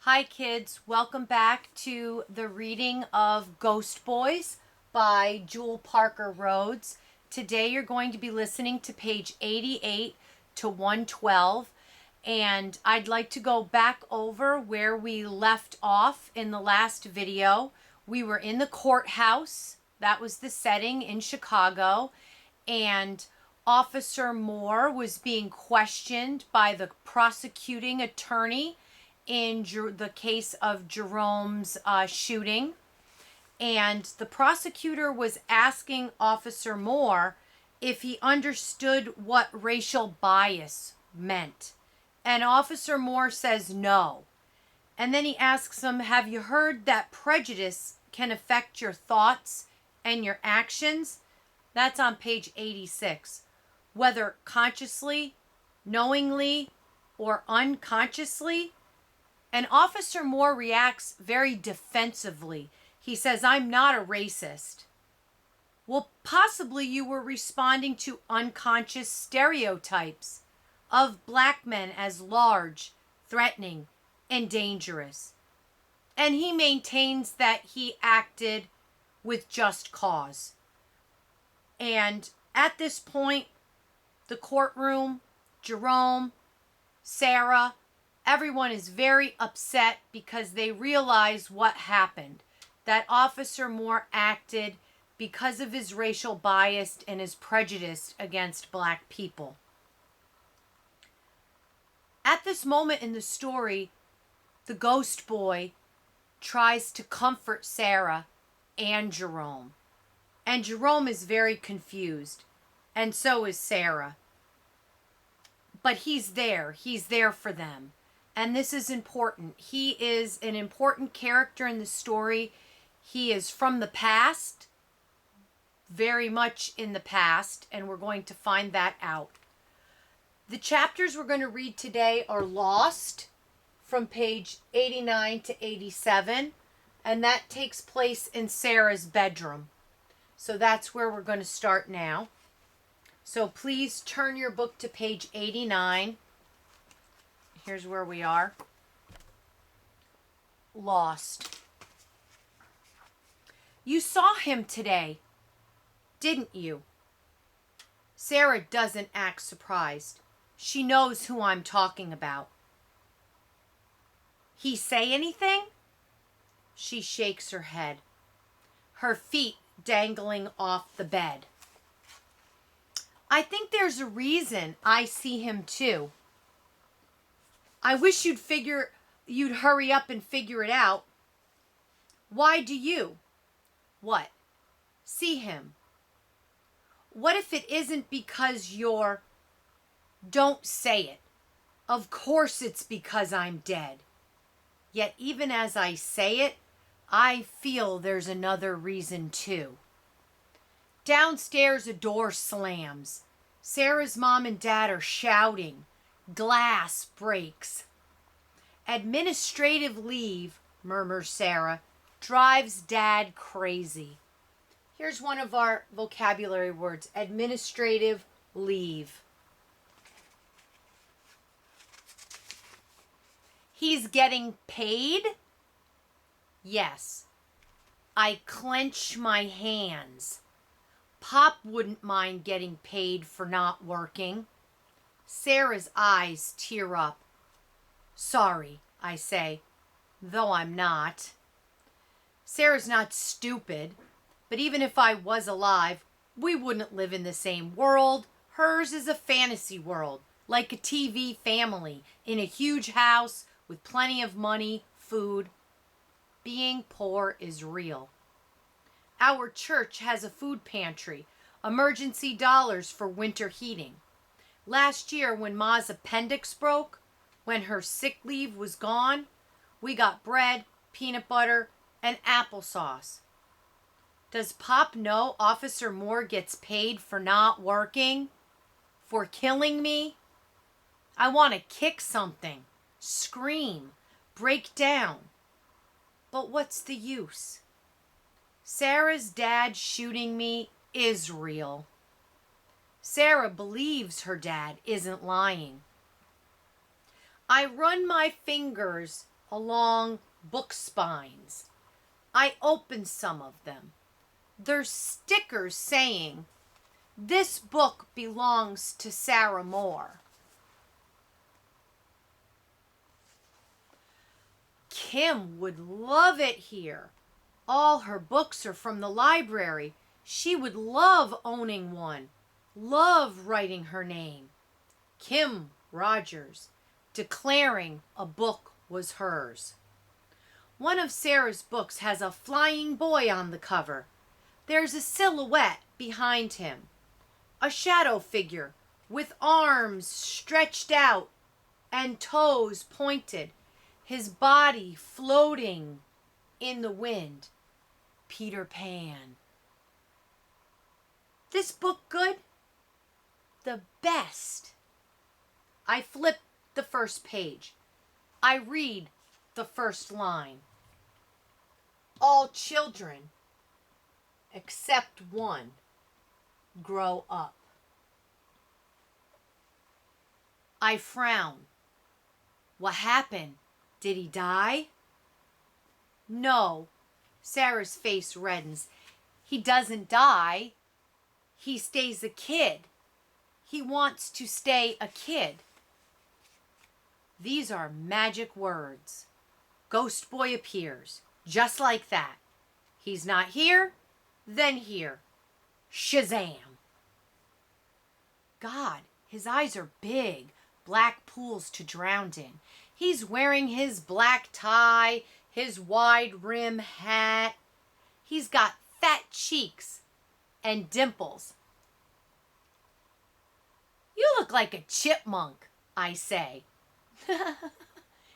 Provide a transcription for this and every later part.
Hi, kids. Welcome back to the reading of Ghost Boys by Jewel Parker Rhodes. Today, you're going to be listening to page 88 to 112. And I'd like to go back over where we left off in the last video. We were in the courthouse. That was the setting in Chicago. And Officer Moore was being questioned by the prosecuting attorney in the case of Jerome's shooting. And the prosecutor was asking Officer Moore if he understood what racial bias meant. And Officer Moore says no. And then he asks him, have you heard that prejudice can affect your thoughts and your actions? That's on page 86. Whether consciously, knowingly, or unconsciously. And Officer Moore reacts very defensively. He says, I'm not a racist. Well, possibly you were responding to unconscious stereotypes of black men as large, threatening, and dangerous. And he maintains that he acted with just cause. And at this point, the courtroom, Jerome, Sarah, everyone is very upset because they realize what happened. That Officer Moore acted because of his racial bias and his prejudice against black people. At this moment in the story, the ghost boy tries to comfort Sarah and Jerome. And Jerome is very confused, and so is Sarah. But he's there for them. And this is important. He is an important character in the story. He is from the past, very much in the past, and we're going to find that out. The chapters we're going to read today are Lost, from page 89 to 87, and that takes place in Sarah's bedroom. So that's where we're going to start now. So please turn your book to page 89. Here's where we are. Lost. You saw him today, didn't you? Sarah doesn't act surprised. She knows who I'm talking about. He say anything? She shakes her head, her feet dangling off the bed. I think there's a reason I see him too. I wish you'd hurry up and figure it out. Why do you? What? See him. What if it isn't because you're... Don't say it. Of course it's because I'm dead. Yet even as I say it, I feel there's another reason too. Downstairs a door slams. Sarah's mom and dad are shouting. Glass breaks. Administrative leave, murmurs Sarah, drives Dad crazy. Here's one of our vocabulary words. Administrative leave. He's getting paid? Yes. I clench my hands. Pop wouldn't mind getting paid for not working. Sarah's eyes tear up. Sorry, I say, though I'm not. Sarah's not stupid, but even if I was alive, we wouldn't live in the same world. Hers is a fantasy world, like a TV family, in a huge house with plenty of money, food. Being poor is real. Our church has a food pantry, emergency dollars for winter heating. Last year, when Ma's appendix broke, when her sick leave was gone, we got bread, peanut butter, and applesauce. Does Pop know Officer Moore gets paid for not working? For killing me? I want to kick something, scream, break down. But what's the use? Sarah's dad shooting me is real. Sarah believes her dad isn't lying. I run my fingers along book spines. I opened some of them. There's stickers saying, "This book belongs to Sarah Moore." Kim would love it here. All her books are from the library. She would love owning one, love writing her name. Kim Rogers, declaring a book was hers. One of Sarah's books has a flying boy on the cover. There's a silhouette behind him, a shadow figure with arms stretched out and toes pointed, his body floating in the wind. Peter Pan. This book good? The best. I flip the first page. I read the first line. All children, except one, grow up. I frown. What happened? Did he die? No. Sarah's face reddens. He doesn't die. He stays a kid. He wants to stay a kid. These are magic words. Ghost Boy appears, just like that. He's not here, then here. Shazam! God, his eyes are big, black pools to drown in. He's wearing his black tie, his wide rim hat. He's got fat cheeks and dimples. You look like a chipmunk, I say.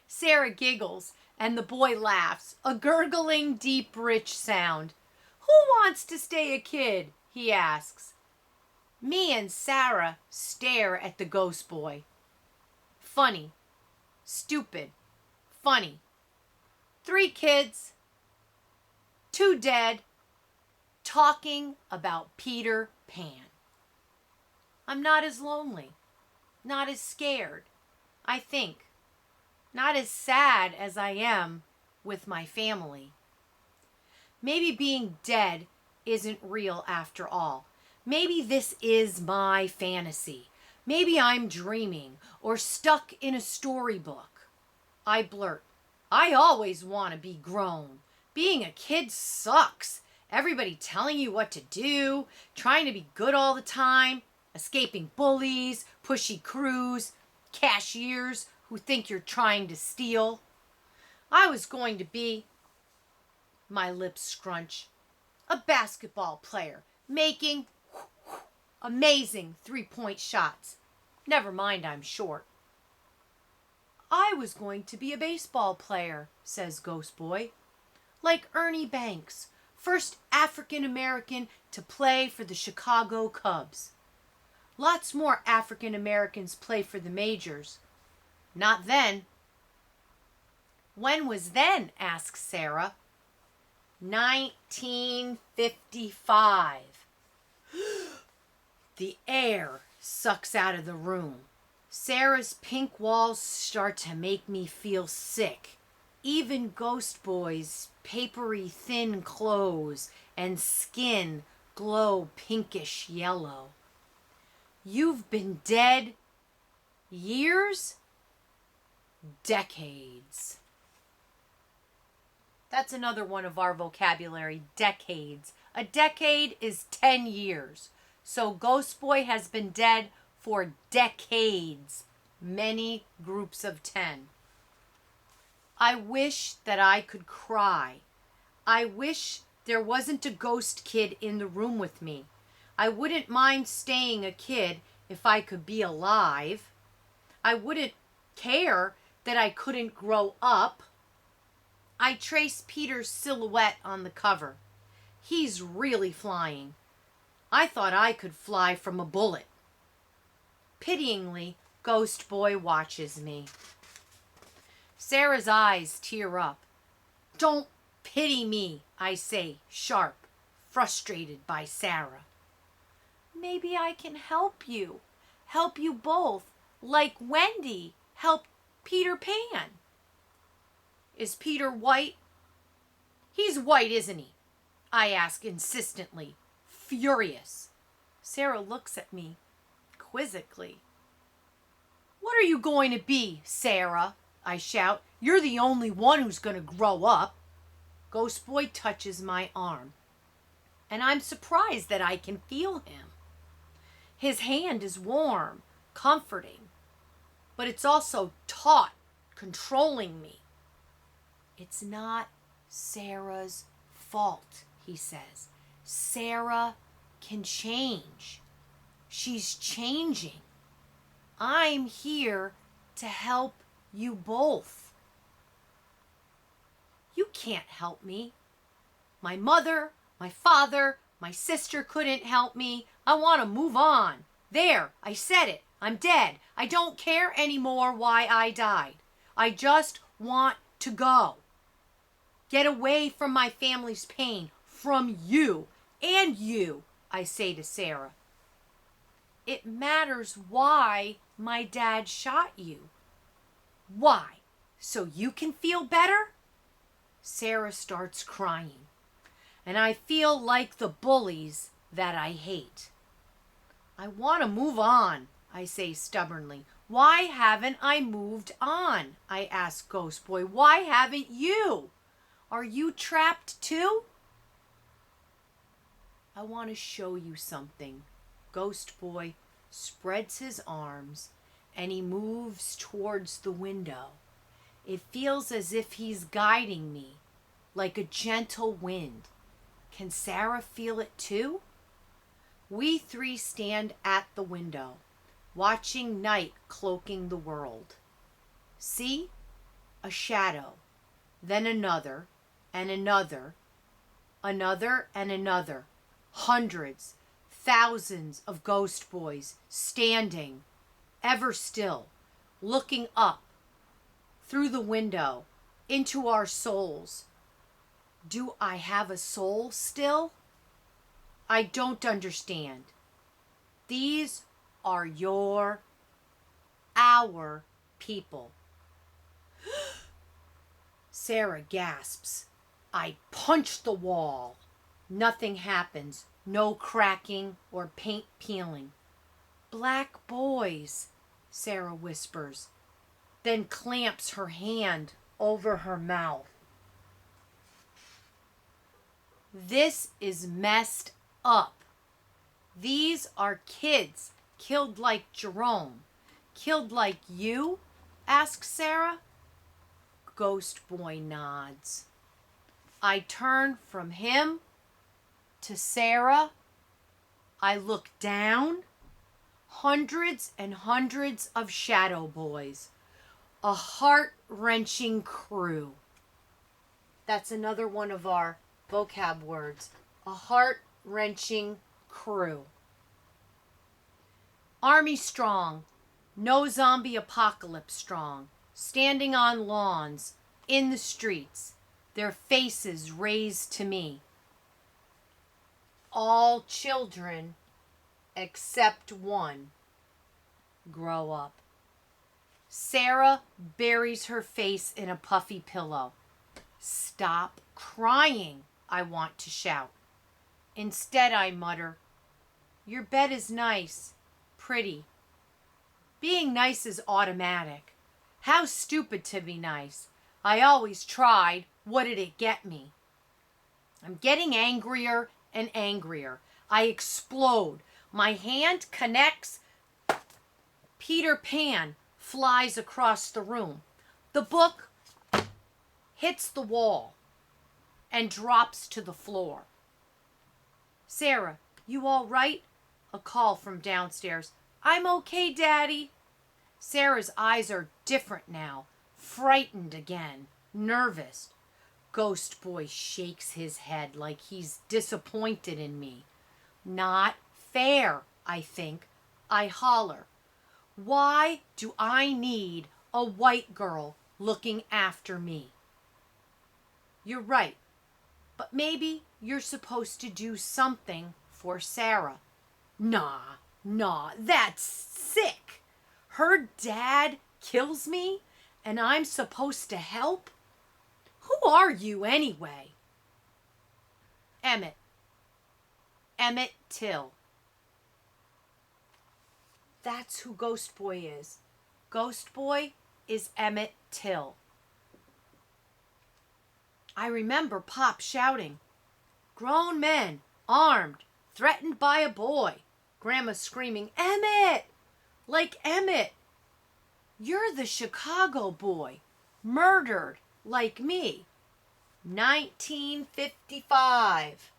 Sarah giggles and the boy laughs, a gurgling, deep, rich sound. Who wants to stay a kid? He asks. Me and Sarah stare at the ghost boy. Funny. Stupid. Funny. 3 kids. 2 dead. Talking about Peter Pan. I'm not as lonely. Not as scared. I think. Not as sad as I am with my family. Maybe being dead isn't real after all. Maybe this is my fantasy. Maybe I'm dreaming or stuck in a storybook. I blurt, I always want to be grown. Being a kid sucks. Everybody telling you what to do, trying to be good all the time, escaping bullies, pushy crews, cashiers who think you're trying to steal. I was going to be, my lips scrunch, a basketball player, making amazing 3-point shots. Never mind I'm short. I was going to be a baseball player, says Ghost Boy. Like Ernie Banks, first African American to play for the Chicago Cubs. Lots more African Americans play for the majors. Not then. When was then? Asks Sarah. 1955. The air sucks out of the room. Sarah's pink walls start to make me feel sick. Even Ghost Boy's papery thin clothes and skin glow pinkish yellow. You've been dead years? Decades. That's another one of our vocabulary, decades. A decade is 10 years. So Ghost Boy has been dead for decades. Many groups of 10. I wish that I could cry. I wish there wasn't a ghost kid in the room with me. I wouldn't mind staying a kid if I could be alive. I wouldn't care that I couldn't grow up. I trace Peter's silhouette on the cover. He's really flying. I thought I could fly from a bullet. Pityingly, Ghost Boy watches me. Sarah's eyes tear up. Don't pity me, I say, sharp, frustrated by Sarah. Maybe I can help you. Help you both, like Wendy helped Peter Pan. Is Peter white? He's white, isn't he? I ask insistently, furious. Sarah looks at me quizzically. What are you going to be, Sarah? I shout. You're the only one who's going to grow up. Ghost Boy touches my arm, and I'm surprised that I can feel him. His hand is warm, comforting, but it's also taut, controlling me. It's not Sarah's fault, he says. Sarah can change. She's changing. I'm here to help you both. You can't help me. My mother, my father, my sister couldn't help me. I want to move on. There, I said it. I'm dead. I don't care anymore why I died. I just want to go. Get away from my family's pain, from you, and you, I say to Sarah. It matters why my dad shot you. Why? So you can feel better? Sarah starts crying, and I feel like the bullies that I hate. I want to move on, I say stubbornly. Why haven't I moved on? I ask Ghost Boy. Why haven't you? Are you trapped too? I want to show you something. Ghost Boy spreads his arms and he moves towards the window. It feels as if he's guiding me, like a gentle wind. Can Sarah feel it too? We three stand at the window, watching night cloaking the world. See? A shadow, then another, and another, another and another. Hundreds, thousands of Ghost Boys standing, ever still, looking up through the window into our souls. Do I have a soul still? I don't understand. These are our people. Sarah gasps. I punch the wall. Nothing happens. No cracking or paint peeling. Black boys, Sarah whispers, then clamps her hand over her mouth. This is messed up. These are kids killed like Jerome. Killed like you? Asks Sarah. Ghost Boy nods. I turn from him to Sarah. I look down. Hundreds and hundreds of shadow boys. A heart-wrenching crew. That's another one of our vocab words. A heart-wrenching crew. Army strong. No zombie apocalypse strong. Standing on lawns. In the streets. Their faces raised to me. All children except one grow up. Sarah buries her face in a puffy pillow. Stop crying, I want to shout. Instead, I mutter, your bed is nice, pretty. Being nice is automatic. How stupid to be nice. I always tried. What did it get me? I'm getting angrier and angrier. I explode. My hand connects. Peter Pan flies across the room. The book hits the wall and drops to the floor. Sarah, you all right? A call from downstairs. I'm okay, Daddy. Sarah's eyes are different now, frightened again, nervous. Ghost Boy shakes his head like he's disappointed in me. Not fair, I think. I holler. Why do I need a white girl looking after me? You're right, but maybe you're supposed to do something for Sarah. Nah, that's sick. Her dad kills me and I'm supposed to help? Who are you anyway? Emmett. Emmett Till. That's who Ghost Boy is. Ghost Boy is Emmett Till. I remember Pop shouting, "Grown men, armed, threatened by a boy." Grandma screaming, "Emmett! Like Emmett! You're the Chicago boy, murdered like me." 1955.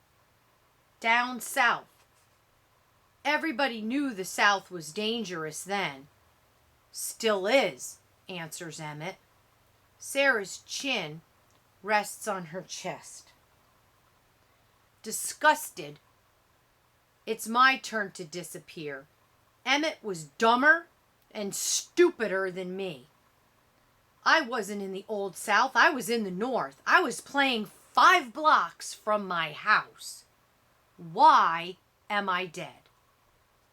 Down south. Everybody knew the South was dangerous then. "Still is," answers Emmett. Sarah's chin rests on her chest. Disgusted. It's my turn to disappear. Emmett was dumber and stupider than me. I wasn't in the Old South. I was in the North. I was playing 5 blocks from my house. Why am I dead?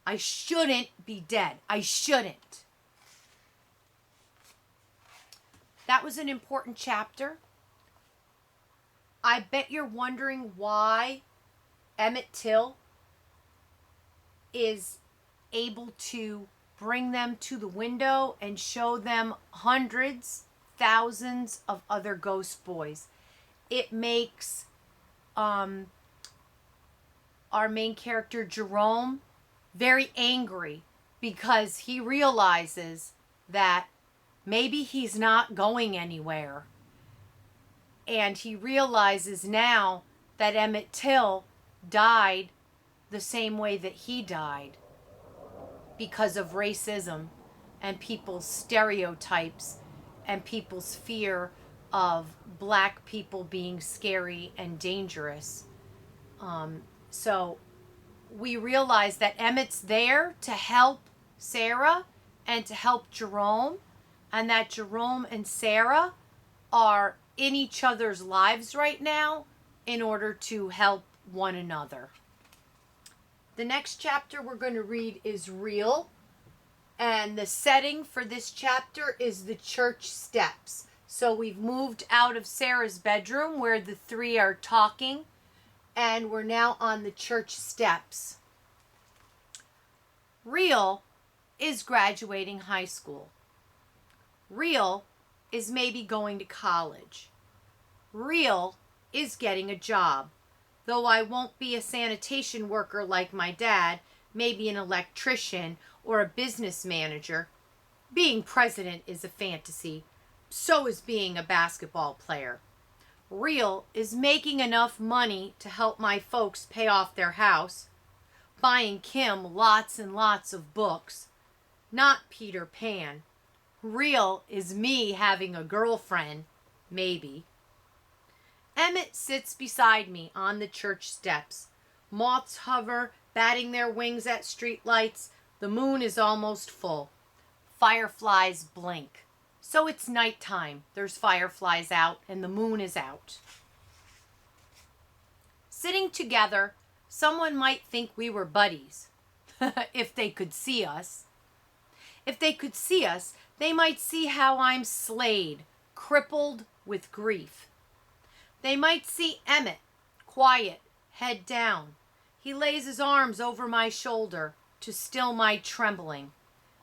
I shouldn't be dead. I shouldn't. That was an important chapter. I bet you're wondering why Emmett Till is able to bring them to the window and show them hundreds, thousands of other ghost boys. It makes our main character Jerome very angry because he realizes that maybe he's not going anywhere. And he realizes now that Emmett Till died the same way that he died because of racism and people's stereotypes and people's fear of black people being scary and dangerous. So we realize that Emmett's there to help Sarah and to help Jerome, and that Jerome and Sarah are in each other's lives right now in order to help one another. The next chapter we're going to read is Real, and the setting for this chapter is the church steps. So we've moved out of Sarah's bedroom where the three are talking, and we're now on the church steps. Real is graduating high school. Real is maybe going to college. Real is getting a job. Though I won't be a sanitation worker like my dad, maybe an electrician or a business manager. Being president is a fantasy. So is being a basketball player. Real is making enough money to help my folks pay off their house, buying Kim lots and lots of books. Not Peter Pan. Real is me having a girlfriend, maybe. Emmett sits beside me on the church steps. Moths hover, batting their wings at streetlights. The moon is almost full. Fireflies blink. So it's nighttime. There's fireflies out and the moon is out. Sitting together, someone might think we were buddies if they could see us. If they could see us, they might see how I'm slayed, crippled with grief. They might see Emmett, quiet, head down. He lays his arms over my shoulder to still my trembling.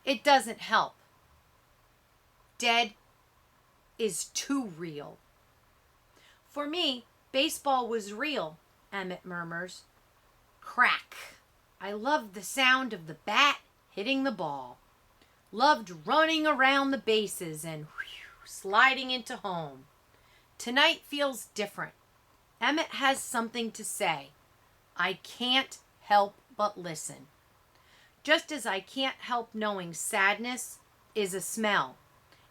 It doesn't help. Dead is too real. For me, baseball was real, Emmett murmurs. Crack. I loved the sound of the bat hitting the ball. Loved running around the bases and sliding into home. Tonight feels different. Emmett has something to say. I can't help but listen. Just as I can't help knowing sadness is a smell.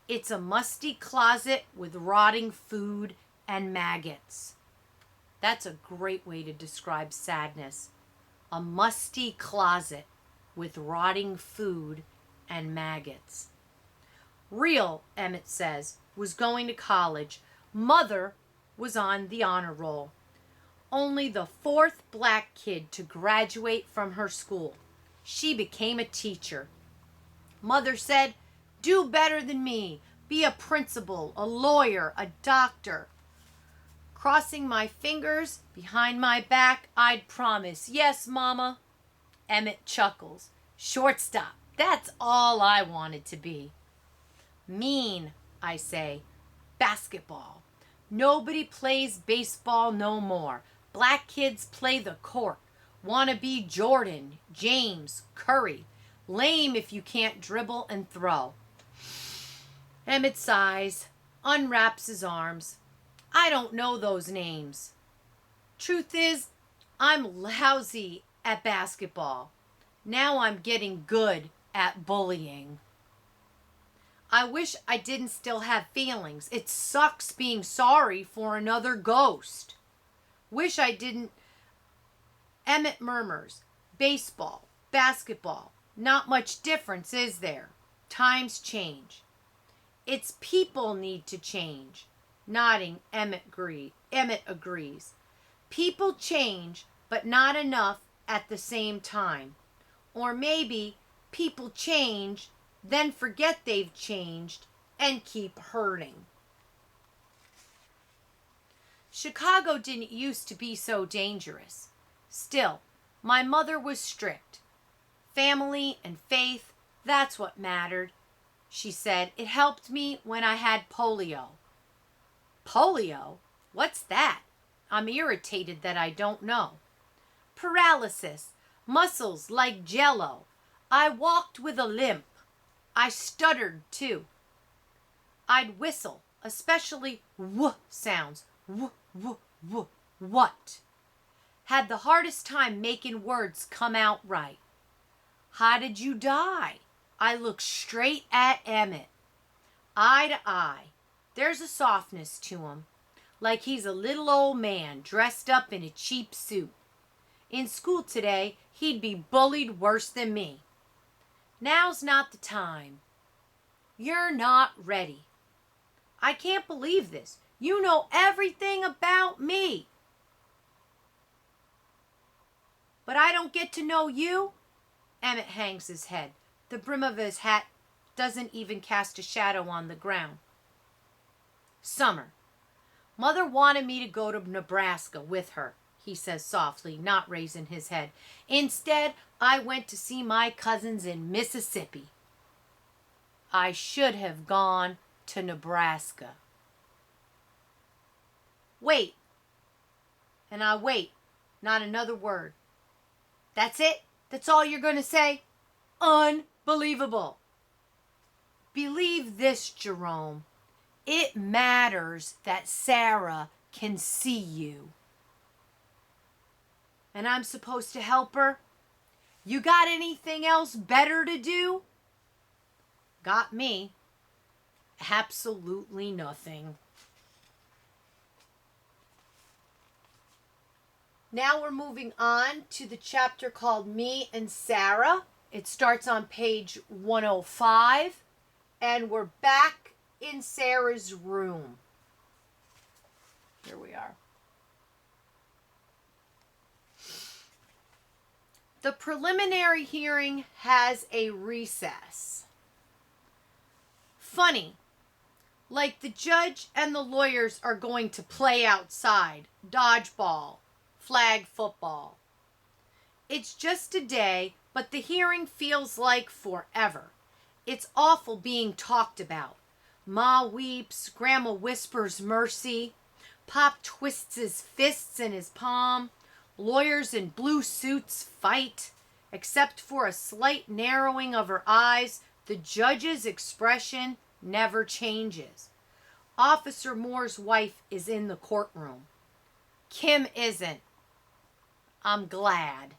It's a musty closet with rotting food and maggots. That's a great way to describe sadness. A musty closet with rotting food and maggots. Real, Emmett says, was going to college. Mother was on the honor roll. Only the 4th black kid to graduate from her school. She became a teacher. Mother said, do better than me. Be a principal, a lawyer, a doctor. Crossing my fingers behind my back, I'd promise. Yes, Mama. Emmett chuckles. Shortstop. That's all I wanted to be. Mean, I say. Basketball. Nobody plays baseball no more. Black kids play the court. Wanna be Jordan, James, Curry. Lame if you can't dribble and throw. Emmett sighs, unwraps his arms. I don't know those names. Truth is, I'm lousy at basketball. Now I'm getting good at bullying. I wish I didn't still have feelings. It sucks being sorry for another ghost. Wish I didn't. Emmett murmurs. Baseball, basketball. Not much difference, is there? Times change. It's people need to change. Nodding, Emmett agrees. People change, but not enough at the same time. Or maybe people change, then forget they've changed, and keep hurting. Chicago didn't used to be so dangerous. Still, my mother was strict. Family and faith, that's what mattered. She said it helped me when I had polio. Polio? What's that? I'm irritated that I don't know. Paralysis. Muscles like jello. I walked with a limp. I stuttered too. I'd whistle, especially w sounds. W, w, w. What? Had the hardest time making words come out right. How did you die? I looked straight at Emmett. Eye to eye. There's a softness to him, like he's a little old man dressed up in a cheap suit. In school today, he'd be bullied worse than me. Now's not the time. You're not ready. I can't believe this. You know everything about me. But I don't get to know you? Emmett hangs his head. The brim of his hat doesn't even cast a shadow on the ground. Summer. Mother wanted me to go to Nebraska with her, he says softly, not raising his head. Instead, I went to see my cousins in Mississippi. I should have gone to Nebraska. Wait. And I wait. Not another word. That's it? That's all you're going to say? Unbelievable. Believe this, Jerome. It matters that Sarah can see you. And I'm supposed to help her? You got anything else better to do? Got me. Absolutely nothing. Now we're moving on to the chapter called Me and Sarah. It starts on page 105, and we're back in Sarah's room. Here we are. The preliminary hearing has a recess. Funny, like the judge and the lawyers are going to play outside, dodgeball, flag football. It's just a day, but the hearing feels like forever. It's awful being talked about. Ma weeps, Grandma whispers mercy, Pop twists his fists in his palm, lawyers in blue suits fight. Except for a slight narrowing of her eyes, the judge's expression never changes. Officer Moore's wife is in the courtroom. Kim isn't. I'm glad.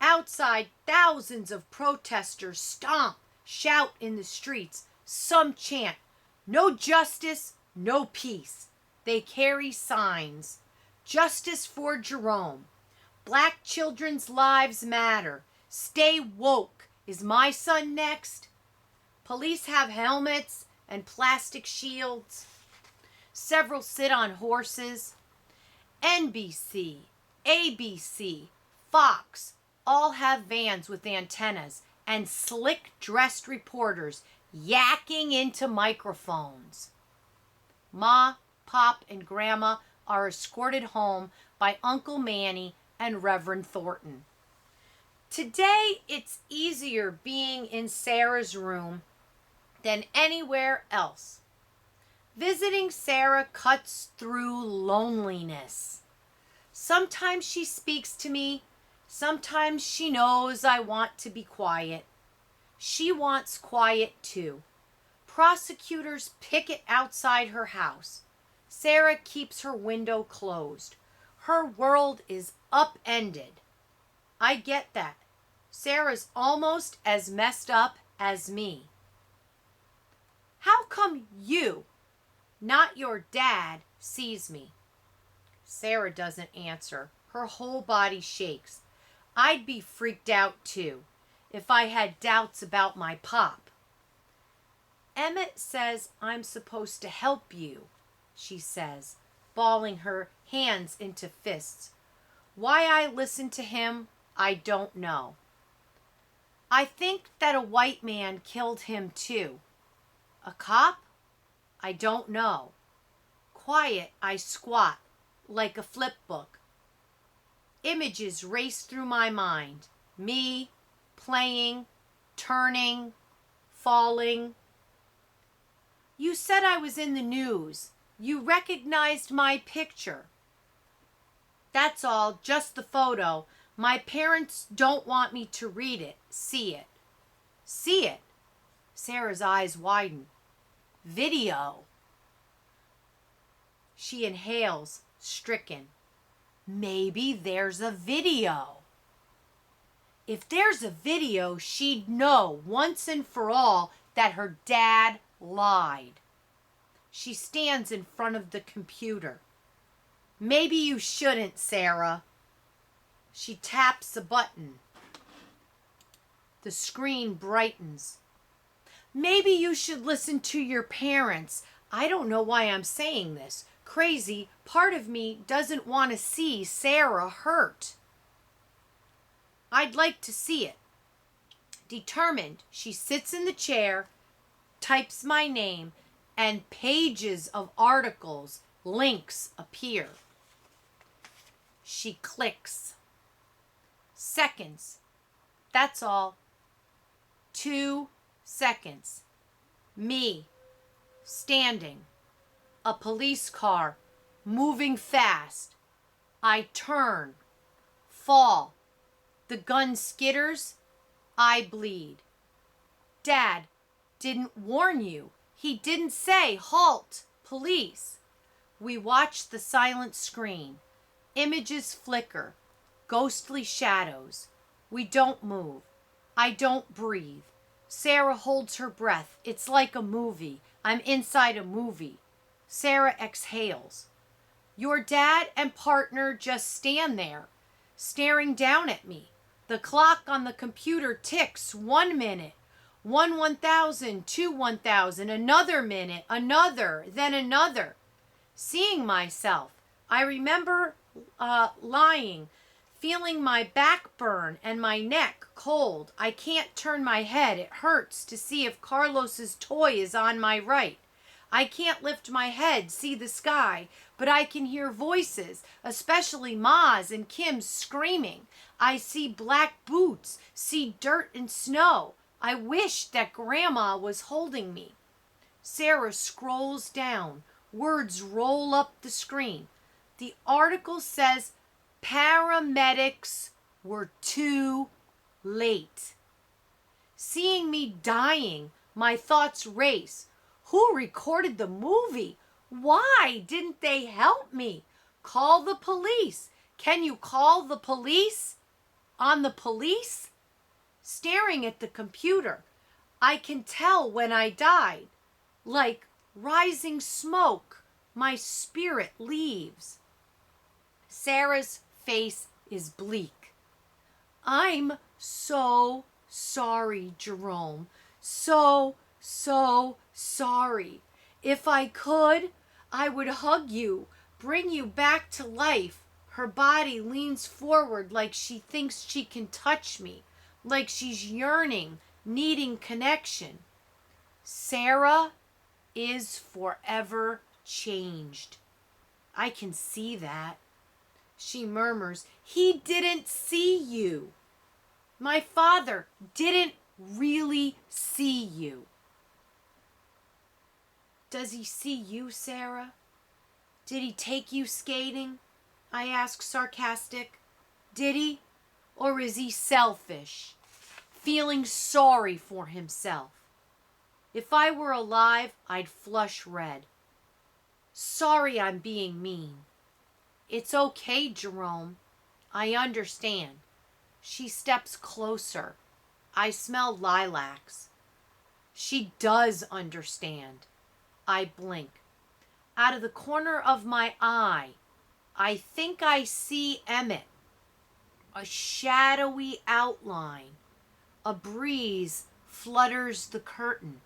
Outside, thousands of protesters stomp, shout in the streets. Some chant, "No justice, no peace." They carry signs. Justice for Jerome. Black children's lives matter. Stay woke. Is my son next? Police have helmets and plastic shields. Several sit on horses. NBC, ABC, Fox all have vans with antennas and slick-dressed reporters yakking into microphones. Ma, Pop, and Grandma are escorted home by Uncle Manny and Reverend Thornton. Today, it's easier being in Sarah's room than anywhere else. Visiting Sarah cuts through loneliness. Sometimes she speaks to me. Sometimes she knows I want to be quiet. She wants quiet too. Prosecutors picket outside her house. Sarah keeps her window closed. Her world is upended. I get that. Sarah's almost as messed up as me. How come you, not your dad, sees me? Sarah doesn't answer. Her whole body shakes. I'd be freaked out too if I had doubts about my pop. Emmett says I'm supposed to help you, she says, balling her hands into fists. Why I listen to him, I don't know. I think that a white man killed him too. A cop? I don't know. Quiet, I squat, like a flip book. Images race through my mind. Me, playing, turning, falling. You said I was in the news. You recognized my picture. That's all, just the photo. My parents don't want me to read it, see it. See it? Sarah's eyes widen. Video. She inhales, stricken. Maybe there's a video. If there's a video, she'd know once and for all that her dad lied. She stands in front of the computer. Maybe you shouldn't, Sarah. She taps a button. The screen brightens. Maybe you should listen to your parents. I don't know why I'm saying this. Crazy, part of me doesn't want to see Sarah hurt. I'd like to see it. Determined, she sits in the chair, types my name, and pages of articles, links appear. She clicks. Seconds. That's all. 2 seconds. Me, standing. A police car, moving fast. I turn, fall. The gun skitters. I bleed. Dad didn't warn you. He didn't say, halt, police. We watch the silent screen. Images flicker. Ghostly shadows. We don't move. I don't breathe. Sarah holds her breath. It's like a movie. I'm inside a movie. Sarah exhales. Your dad and partner just stand there, staring down at me. The clock on the computer ticks. 1 minute. 1,000, 2 1,000, another minute, another, then another. Seeing myself, I remember lying, feeling my back burn and my neck cold. I can't turn my head. It hurts to see if Carlos's toy is on my right. I can't lift my head, see the sky, but I can hear voices, especially Ma's and Kim's screaming. I see black boots, see dirt and snow. I wish that Grandma was holding me. Sarah scrolls down. Words roll up the screen. The article says paramedics were too late. Seeing me dying, my thoughts race. Who recorded the movie? Why didn't they help me? Call the police. Can you call the police? On the police? Staring at the computer, I can tell when I died. Like rising smoke, my spirit leaves. Sarah's face is bleak. I'm so sorry, Jerome. So sorry. If I could, I would hug you, bring you back to life. Her body leans forward like she thinks she can touch me, like she's yearning, needing connection. Sarah is forever changed. I can see that. She murmurs, he didn't see you. My father didn't really see you. Does he see you, Sarah? Did he take you skating? I ask sarcastic. Did he? Or is he selfish, feeling sorry for himself? If I were alive, I'd flush red. Sorry I'm being mean. It's okay, Jerome. I understand. She steps closer. I smell lilacs. She does understand. I blink. Out of the corner of my eye, I think I see Emmett. A shadowy outline. A breeze flutters the curtain.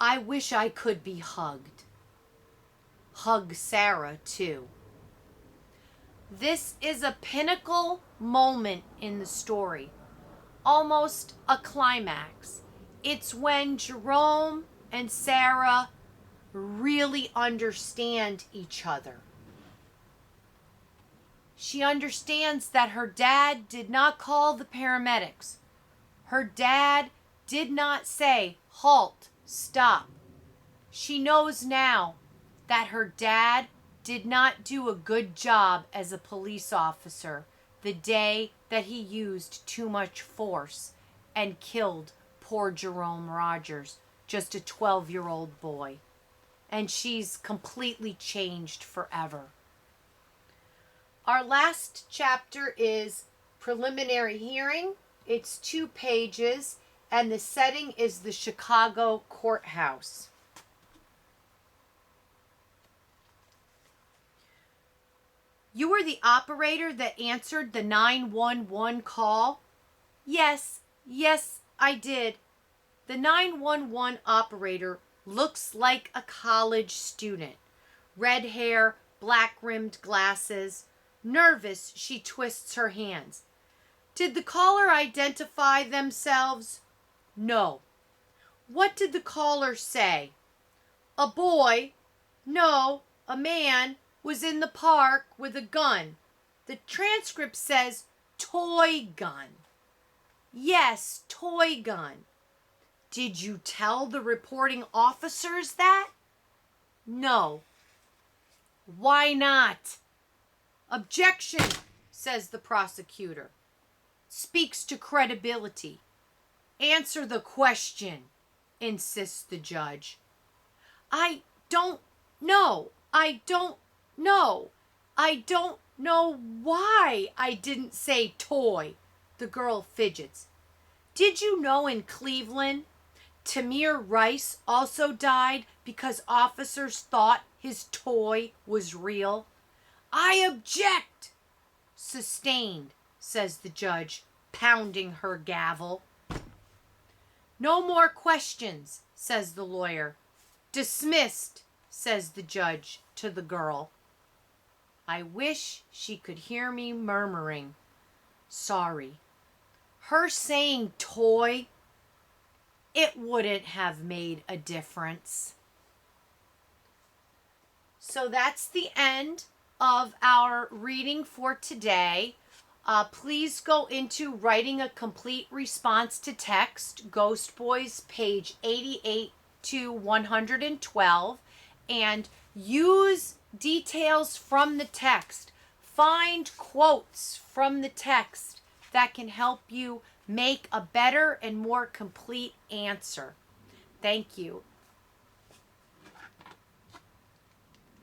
I wish I could be hugged. Hug Sarah, too. This is a pinnacle moment in the story, almost a climax. It's when Jerome and Sarah really understand each other. She understands that her dad did not call the paramedics. Her dad did not say, halt, stop. She knows now that her dad did not do a good job as a police officer the day that he used too much force and killed poor Jerome Rogers, just a 12-year-old boy. And she's completely changed forever. Our last chapter is preliminary hearing. It's 2 pages, and the setting is the Chicago courthouse. You were the operator that answered the 911 call? Yes, I did. The 911 operator looks like a college student. Red hair, black-rimmed glasses. Nervous, she twists her hands. Did the caller identify themselves? No. What did the caller say? A boy, no, a man, was in the park with a gun. The transcript says toy gun. Yes, toy gun. Did you tell the reporting officers that? No. Why not? Objection, says the prosecutor. Speaks to credibility. Answer the question, insists the judge. I don't know. I don't know why I didn't say toy. The girl fidgets. Did you know in Cleveland, Tamir Rice also died because officers thought his toy was real? I object. Sustained, says the judge, pounding her gavel. No more questions, says the lawyer. Dismissed, says the judge to the girl. I wish she could hear me murmuring, sorry. Her saying toy, it wouldn't have made a difference. So that's the end of our reading for today. Please go into writing a complete response to text, Ghost Boys, page 88 to 112, and use details from the text. Find quotes from the text that can help you make a better and more complete answer. Thank you.